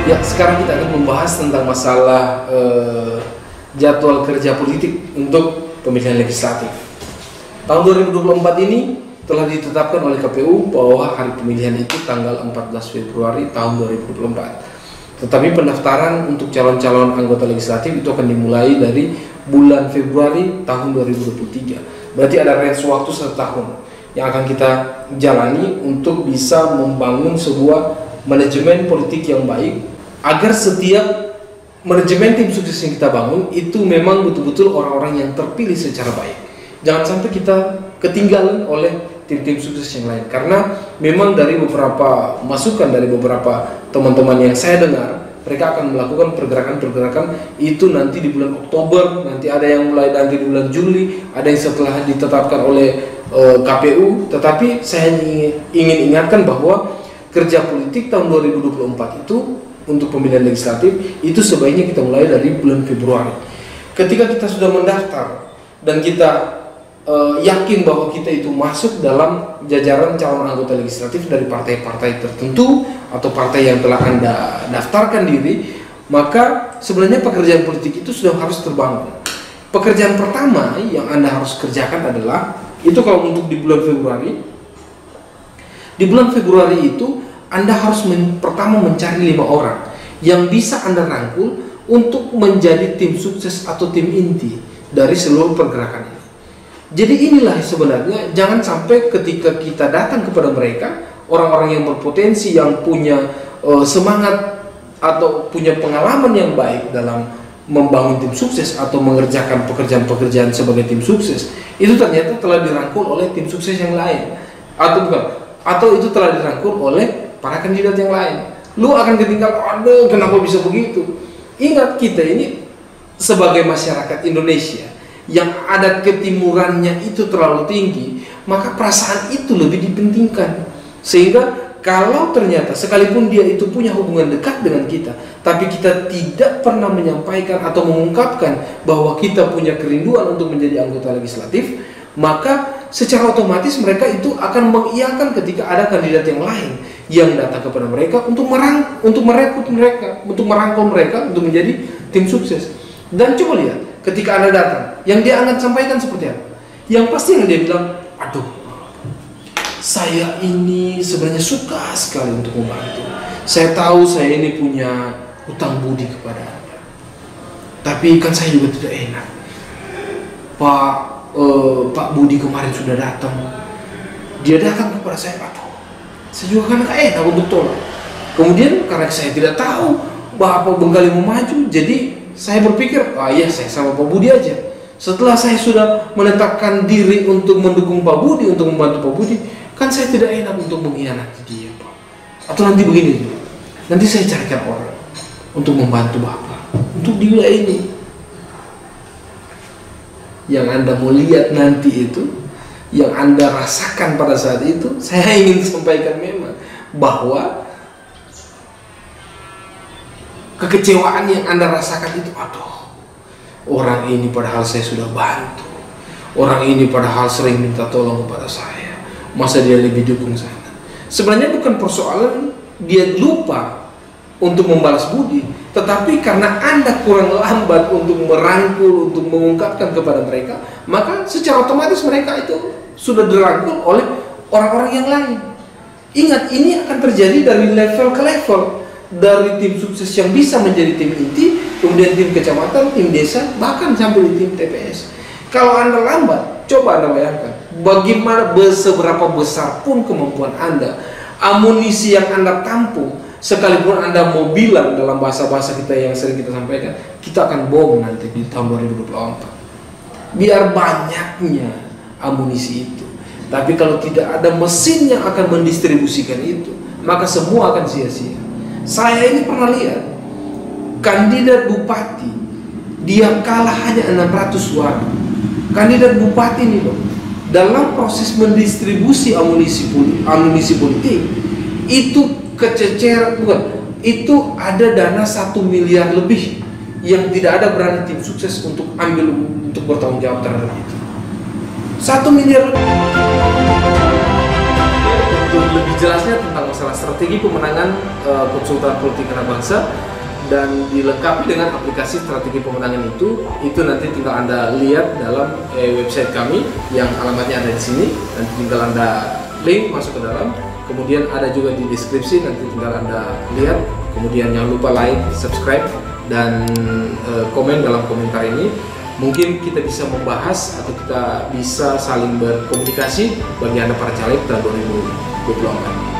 Ya, sekarang kita akan membahas tentang masalah jadwal kerja politik untuk pemilihan legislatif. Tahun 2024 ini telah ditetapkan oleh KPU bahwa hari pemilihan itu tanggal 14 Februari tahun 2024. Tetapi pendaftaran untuk calon-calon anggota legislatif itu akan dimulai dari bulan Februari tahun 2023. Berarti ada range waktu 1 tahun yang akan kita jalani untuk bisa membangun sebuah manajemen politik yang baik, agar setiap manajemen tim sukses yang kita bangun itu memang betul-betul orang-orang yang terpilih secara baik. Jangan sampai kita ketinggalan oleh tim-tim sukses yang lain, karena memang dari beberapa masukan dari beberapa teman-teman yang saya dengar, mereka akan melakukan pergerakan-pergerakan itu nanti di bulan Oktober, nanti ada yang mulai nanti di bulan Juli, ada yang setelah ditetapkan oleh KPU. Tetapi saya ingin ingatkan bahwa kerja politik tahun 2024 itu untuk pemilihan legislatif itu sebaiknya kita mulai dari bulan Februari. Ketika kita sudah mendaftar dan kita yakin bahwa kita itu masuk dalam jajaran calon anggota legislatif dari partai-partai tertentu atau partai yang telah Anda daftarkan diri, maka sebenarnya pekerjaan politik itu sudah harus terbangun. Pekerjaan pertama yang Anda harus kerjakan adalah, itu kalau untuk di bulan Februari, di bulan Februari itu Anda harus pertama mencari 5 orang yang bisa Anda rangkul untuk menjadi tim sukses atau tim inti dari seluruh pergerakan ini. Jadi inilah sebenarnya, jangan sampai ketika kita datang kepada mereka, orang-orang yang berpotensi, yang punya semangat atau punya pengalaman yang baik dalam membangun tim sukses atau mengerjakan pekerjaan-pekerjaan sebagai tim sukses, itu ternyata telah dirangkul oleh tim sukses yang lain, atau bukan, atau itu telah dirangkul oleh para kandidat yang lain. Lu akan ketinggalan. Aduh, kenapa bisa begitu? Ingat, kita ini sebagai masyarakat Indonesia yang ada ketimurannya itu terlalu tinggi, maka perasaan itu lebih dipentingkan. Sehingga kalau ternyata sekalipun dia itu punya hubungan dekat dengan kita, tapi kita tidak pernah menyampaikan atau mengungkapkan bahwa kita punya kerinduan untuk menjadi anggota legislatif, maka secara otomatis mereka itu akan mengiyakan ketika ada kandidat yang lain yang datang kepada mereka untuk merekrut mereka, untuk merangkul mereka untuk menjadi tim sukses. Dan coba lihat, ketika Anda datang, yang dia akan sampaikan seperti apa? Yang pasti yang dia bilang, aduh, saya ini sebenarnya suka sekali untuk membantu. Saya tahu saya ini punya hutang budi kepada Anda, tapi kan saya juga tidak enak. Pak Budi kemarin sudah datang, dia datang kepada saya, aduh, saya juga kan gak enak untuk tolak. Kemudian karena saya tidak tahu bahwa Pak Benggali mau maju, jadi saya berpikir, ya saya sama Pak Budi aja. Setelah saya sudah menetapkan diri untuk mendukung Pak Budi, untuk membantu Pak Budi, kan saya tidak enak untuk mengkhianati dia, Pak. Atau nanti begini, nanti saya carikan orang untuk membantu Bapak untuk di wilayah ini. Yang Anda mau lihat nanti itu, yang Anda rasakan pada saat itu, saya ingin sampaikan memang bahwa kekecewaan yang Anda rasakan itu, aduh, orang ini padahal saya sudah bantu, orang ini padahal sering minta tolong kepada saya, masa dia lebih dukung saya. Sebenarnya bukan persoalan dia lupa untuk membalas budi, tetapi karena Anda kurang lambat untuk merangkul, untuk mengungkapkan kepada mereka, maka secara otomatis mereka itu sudah dirangkul oleh orang-orang yang lain. Ingat, ini akan terjadi dari level ke level, dari tim sukses yang bisa menjadi tim inti, kemudian tim kecamatan, tim desa, bahkan sampai di tim TPS. Kalau Anda lambat, coba Anda bayangkan bagaimana seberapa besar pun kemampuan Anda, amunisi yang Anda tampung, sekalipun Anda mau bilang dalam bahasa-bahasa kita yang sering kita sampaikan, kita akan bom nanti di tahun 2024. Biar banyaknya amunisi itu, tapi kalau tidak ada mesin yang akan mendistribusikan itu, maka semua akan sia-sia. Saya ini pernah lihat kandidat bupati, dia kalah hanya 600 suara. Kandidat bupati ini loh, dalam proses mendistribusi amunisi politik itu kececer, bukan, itu ada dana 1 miliar lebih yang tidak ada berani tim sukses untuk ambil, untuk bertanggung jawab terhadap itu. 1 miliar lebih. Untuk lebih lebih jelasnya tentang masalah strategi pemenangan konsultan politik anak bangsa, dan dilengkapi dengan aplikasi strategi pemenangan itu nanti tinggal Anda lihat dalam website kami yang alamatnya ada di sini. Nanti tinggal Anda link masuk ke dalam, kemudian ada juga di deskripsi, nanti tinggal Anda lihat. Kemudian jangan lupa like, subscribe, dan komen dalam komentar ini. Mungkin kita bisa membahas atau kita bisa saling berkomunikasi bagi Anda para caleg tahun 2024.